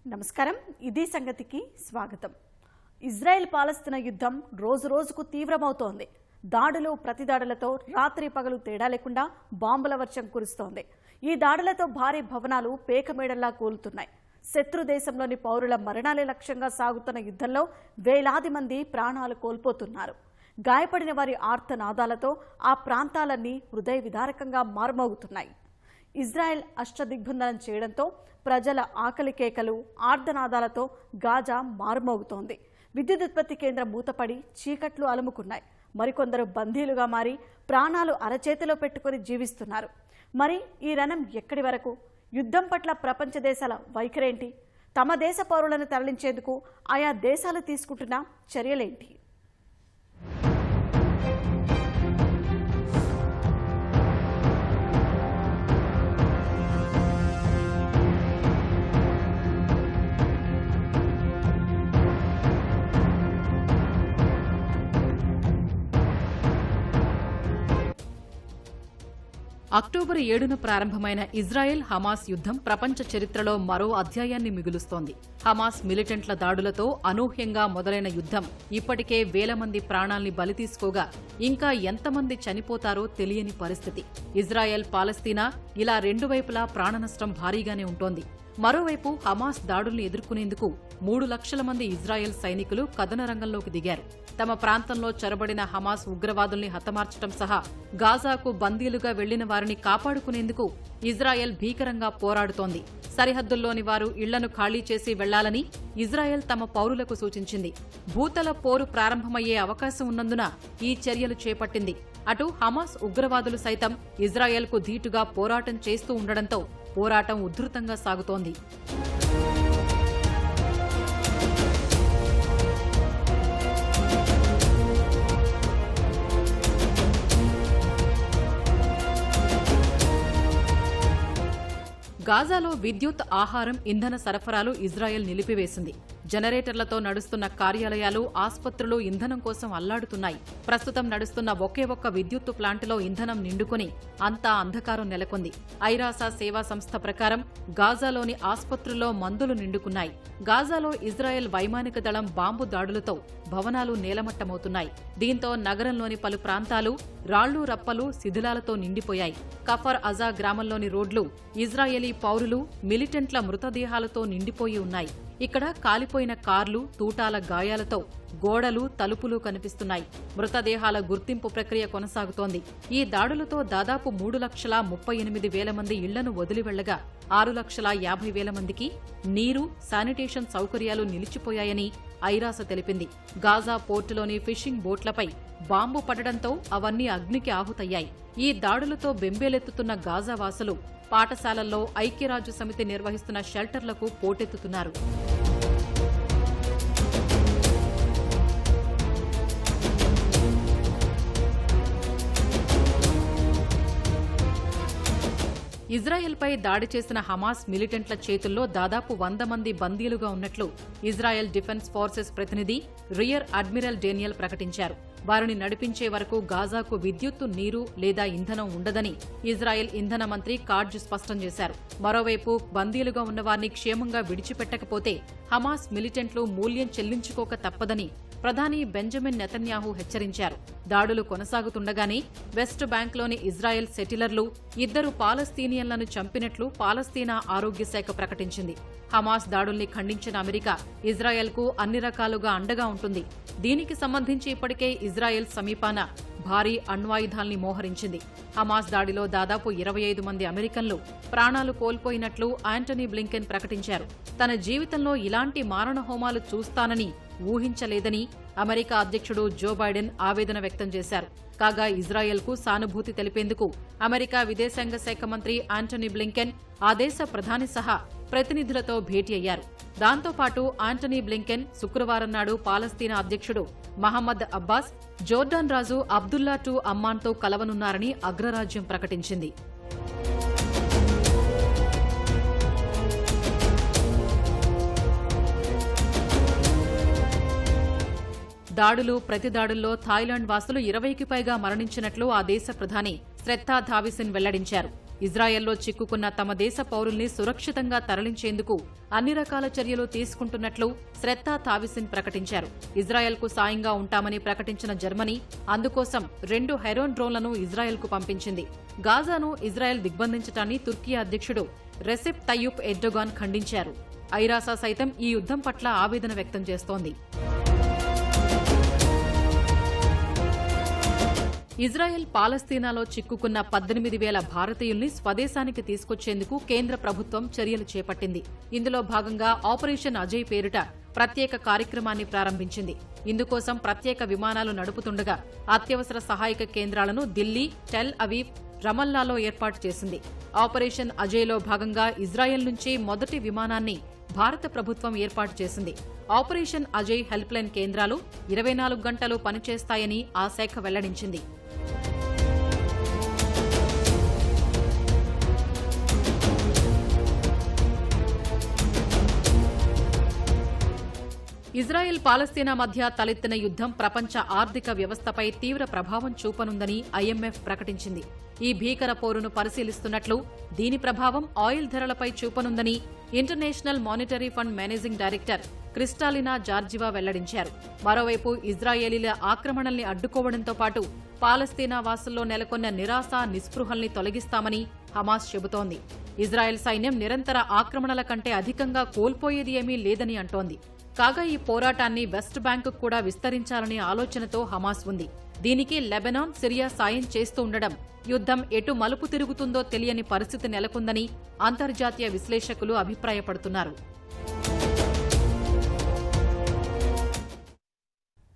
నమస్కారం. ఇది సంగతికి స్వాగతం. ఇజ్రాయెల్ పాలస్తీనా యుద్ధం రోజు రోజుకు తీవ్రమవుతోంది. దాడులు ప్రతిదాడులతో రాత్రి పగలు తేడా లేకుండా బాంబుల వర్షం కురుస్తోంది. ఈ దాడులతో భారీ భవనాలు పేకమేడల్లా కూలుతున్నాయి. శత్రు దేశంలోని పౌరుల మరణాలే లక్ష్యంగా సాగుతున్న యుద్ధంలో వేలాది మంది ప్రాణాలు కోల్పోతున్నారు. గాయపడిన వారి ఆర్తనాదాలతో ఆ ప్రాంతాలన్నీ హృదయ విదారకంగా మారుమోగుతున్నాయి. ఇజ్రాయెల్ అష్టదిగ్బంధనం చేయడంతో ప్రజల ఆకలి కేకలు, ఆర్తనాదాలతో గాజా మారుమోగుతోంది. విద్యుత్ ఉత్పత్తి కేంద్రం మూతపడి చీకట్లు అలుముకున్నాయి. మరికొందరు బందీలుగా మారి ప్రాణాలు అరచేతిలో పెట్టుకుని జీవిస్తున్నారు. మరి ఈ రణం ఎక్కడి వరకు? యుద్ధం పట్ల ప్రపంచ దేశాల వైఖరేంటి? తమ దేశ పౌరులను తరలించేందుకు ఆయా దేశాలు తీసుకుంటున్న చర్యలేంటి? అక్టోబర్ 7న ప్రారంభమైన ఇజ్రాయెల్ హమాస్ యుద్ధం ప్రపంచ చరిత్రలో మరో అధ్యాయాన్ని మిగులుస్తోంది. హమాస్ మిలిటెంట్ల దాడులతో అనూహ్యంగా మొదలైన యుద్ధం ఇప్పటికే వేల మంది ప్రాణాల్ని బలి తీసుకోగా ఇంకా ఎంతమంది చనిపోతారో తెలియని పరిస్థితి. ఇజ్రాయెల్ పాలస్తీనా ఇలా రెండు వైపులా ప్రాణనష్టం భారీగానే ఉంటోంది. మరోవైపు హమాస్ దాడుల్ని ఎదుర్కొనేందుకు 3 లక్షల మంది ఇజ్రాయెల్ సైనికులు కథన రంగంలోకి దిగారు. తమ ప్రాంతంలో చొరబడిన హమాస్ ఉగ్రవాదుల్ని హతమార్చడం సహా గాజాకు బందీలుగా వెళ్లిన వారిని కాపాడుకునేందుకు ఇజ్రాయెల్ భీకరంగా పోరాడుతోంది. సరిహద్దుల్లోని వారు ఇళ్లను ఖాళీ చేసి వెళ్లాలని ఇజ్రాయెల్ తమ పౌరులకు సూచించింది. భూతల పోరు ప్రారంభమయ్యే అవకాశం ఉన్నందున ఈ చర్యలు చేపట్టింది. అటు హమాస్ ఉగ్రవాదులు సైతం ఇజ్రాయెల్కు ధీటుగా పోరాటం చేస్తూ ఉండడంతో పోరాటం ఉధృతంగా సాగుతోంది. గాజాలో విద్యుత్, ఆహారం, ఇంధన సరఫరాలు ఇజ్రాయెల్ నిలిపివేసింది. జనరేటర్లతో నడుస్తున్న కార్యాలయాలు, ఆస్పత్రులు ఇంధనం కోసం అల్లాడుతున్నాయి. ప్రస్తుతం నడుస్తున్న ఒకే ఒక్క విద్యుత్తు ప్లాంటులో ఇంధనం నిండుకుని అంతా అంధకారం నెలకొంది. ఐరాసా సేవా సంస్థ ప్రకారం గాజాలోని ఆస్పత్రుల్లో మందులు నిండుకున్నాయి. గాజాలో ఇజ్రాయెల్ వైమానిక దళం బాంబు దాడులతో భవనాలు నేలమట్టమవుతున్నాయి. దీంతో నగరంలోని పలు ప్రాంతాలు రాళ్లు రప్పలు శిథిలాలతో నిండిపోయాయి. కఫర్ అజా గ్రామంలోని రోడ్లు ఇజ్రాయేలీ పౌరులు, మిలిటెంట్ల మృతదేహాలతో నిండిపోయి ఉన్నాయి. ఇక్కడ కాలిపోయిన కార్లు, తూటాల గాయాలతో గోడలు, తలుపులు కనిపిస్తున్నాయి. మృతదేహాల గుర్తింపు ప్రక్రియ కొనసాగుతోంది. ఈ దాడులతో దాదాపు 3,38,000 మంది ఇళ్లను వదిలి వెళ్లగా 6,50,000 మందికి నీరు, శానిటేషన్ సౌకర్యాలు నిలిచిపోయాయని ఐరాస తెలిపింది. గాజా పోర్టులోని ఫిషింగ్ బోట్లపై బాంబు పడడంతో అవన్నీ అగ్నికి ఆహుతయ్యాయి. ఈ దాడులతో బెంబేలెత్తుతున్న గాజా వాసులు పాఠశాలల్లో ఐక్యరాజ్య సమితి నిర్వహిస్తున్న షెల్టర్లకు పోటెత్తుతున్నారు. ఇజ్రాయెల్పై దాడి చేసిన హమాస్ మిలిటెంట్ల చేతుల్లో దాదాపు 100 మంది బందీలుగా ఉన్నట్లు ఇజ్రాయెల్ డిఫెన్స్ ఫోర్సెస్ ప్రతినిధి రియర్ అడ్మిరల్ డేనియల్ ప్రకటించారు. వారిని నడిపించే వరకు గాజాకు విద్యుత్తు, నీరు లేదా ఇంధనం ఉండదని ఇజ్రాయెల్ ఇంధన మంత్రి కాడ్జ్ స్పష్టం చేశారు. మరోవైపు బందీలుగా ఉన్నవారిని క్షేమంగా విడిచిపెట్టకపోతే హమాస్ మిలిటెంట్లు మూల్యం చెల్లించుకోక తప్పదని ప్రధాని బెంజమిన్ నెతన్యాహు హెచ్చరించారు. దాడులు కొనసాగుతుండగానే వెస్ట్ బ్యాంక్లోని ఇజ్రాయెల్ సెటిలర్లు 2 పాలస్తీనియన్లను చంపినట్లు పాలస్తీనా ఆరోగ్య శాఖ ప్రకటించింది. హమాస్ దాడుల్ని ఖండించిన అమెరికా ఇజ్రాయెల్కు అన్ని రకాలుగా అండగా ఉంటుంది. దీనికి సంబంధించి ఇప్పటికే ఇజ్రాయెల్ సమీపాన భారీ అణ్వాయుధాల్ని మోహరించింది. హమాస్ దాడిలో దాదాపు 25 మంది అమెరికన్లు ప్రాణాలు కోల్పోయినట్లు యాంటనీ బ్లింకెన్ ప్రకటించారు. తన జీవితంలో ఇలాంటి మారణహోమాలు చూస్తానని ఊహించలేదని అమెరికా అధ్యక్షుడు జో బైడెన్ ఆవేదన వ్యక్తం చేశారు. కాగా ఇజ్రాయెల్కు సానుభూతి తెలిపేందుకు అమెరికా విదేశాంగ శాఖ మంత్రి యాంటనీ బ్లింకెన్ ఆ దేశ ప్రధాని సహా ప్రతినిధులతో భేటీ అయ్యారు. దాంతోపాటు యాంటనీ బ్లింకెన్ శుక్రవారం నాడు పాలస్తీనా అధ్యక్షుడు మహమ్మద్ అబ్బాస్, జోర్డాన్ రాజు అబ్దుల్లా టు అమ్మాన్తో కలవనున్నారని అగ్రరాజ్యం ప్రకటించింది. దాడులు, ప్రతిదాడుల్లో థాయిలాండ్ వాసులు 20కి పైగా మరణించినట్లు ఆ దేశ ప్రధాని శ్రెత్తా థావిసిన్ వెల్లడించారు. ఇజ్రాయెల్లో చిక్కుకున్న తమ దేశ పౌరుల్ని సురక్షితంగా తరలించేందుకు అన్ని రకాల చర్యలు తీసుకుంటున్నట్లు శ్రెత్తా థావిసిన్ ప్రకటించారు. ఇజ్రాయెల్కు సాయంగా ఉంటామని ప్రకటించిన జర్మనీ అందుకోసం 2 హెరోన్ డ్రోన్లను ఇజ్రాయెల్కు పంపించింది. గాజాను ఇజ్రాయెల్ దిగ్బంధించటాన్ని తుర్కీ అధ్యక్షుడు రెసెప్ తయ్యుప్ ఎర్డోగాన్ ఖండించారు. ఐరాస సైతం ఈ యుద్ధం పట్ల ఆవేదన వ్యక్తం చేస్తోంది. ఇజ్రాయెల్ పాలస్తీనాలో చిక్కుకున్న 18,000 భారతీయుల్ని స్వదేశానికి తీసుకొచ్చేందుకు కేంద్ర ప్రభుత్వం చర్యలు చేపట్టింది. ఇందులో భాగంగా ఆపరేషన్ అజయ్ పేరిట ప్రత్యేక కార్యక్రమాన్ని ప్రారంభించింది. ఇందుకోసం ప్రత్యేక విమానాలు నడుపుతుండగా అత్యవసర సహాయక కేంద్రాలను ఢిల్లీ, టెల్ అవీవ్, రమల్లాలో ఏర్పాటు చేసింది. ఆపరేషన్ అజయ్లో భాగంగా ఇజ్రాయెల్ నుంచి మొదటి విమానాన్ని భారత ప్రభుత్వం ఏర్పాటు చేసింది. ఆపరేషన్ అజయ్ హెల్ప్ లైన్ కేంద్రాలు 24 గంటలు పనిచేస్తాయని ఆ శాఖ వెల్లడించింది. ఇజ్రాయెల్ పాలస్తీనా మధ్య తలెత్తిన యుద్ధం ప్రపంచ ఆర్థిక వ్యవస్థపై తీవ్ర ప్రభావం చూపనుందని ఐఎంఎఫ్ ప్రకటించింది. ఈ భీకర పోరును పరిశీలిస్తున్నట్లు, దీని ప్రభావం ఆయిల్ ధరలపై చూపనుందని International Monetary Fund managing director Kristalina Georgieva వెల్లడించారు. మరోవైపు ఇజ్రాయేలీల ఆక్రమణల్ని అడ్డుకోవడంతో పాటు పాలస్తీనా వాసుల్లో నెలకొన్న నిరాశ, నిస్పృహల్ని తొలగిస్తామని హమాస్ చెబుతోంది. ఇజ్రాయెల్ సైన్యం నిరంతర ఆక్రమణల కంటే అధికంగా కోల్పోయేది ఏమీ లేదని అంటోంది. కాగా ఈ పోరాటాన్ని వెస్ట్ బ్యాంకు కూడా విస్తరించాలనే ఆలోచనతో హమాస్ ఉంది. దీనికి లెబనాన్, సిరియా సాయం చేస్తూ ఉండడం యుద్ధం ఎటు మలుపు తిరుగుతుందో తెలియని పరిస్థితి నెలకొందని అంతర్జాతీయ విశ్లేషకులు అభిప్రాయపడుతున్నారు.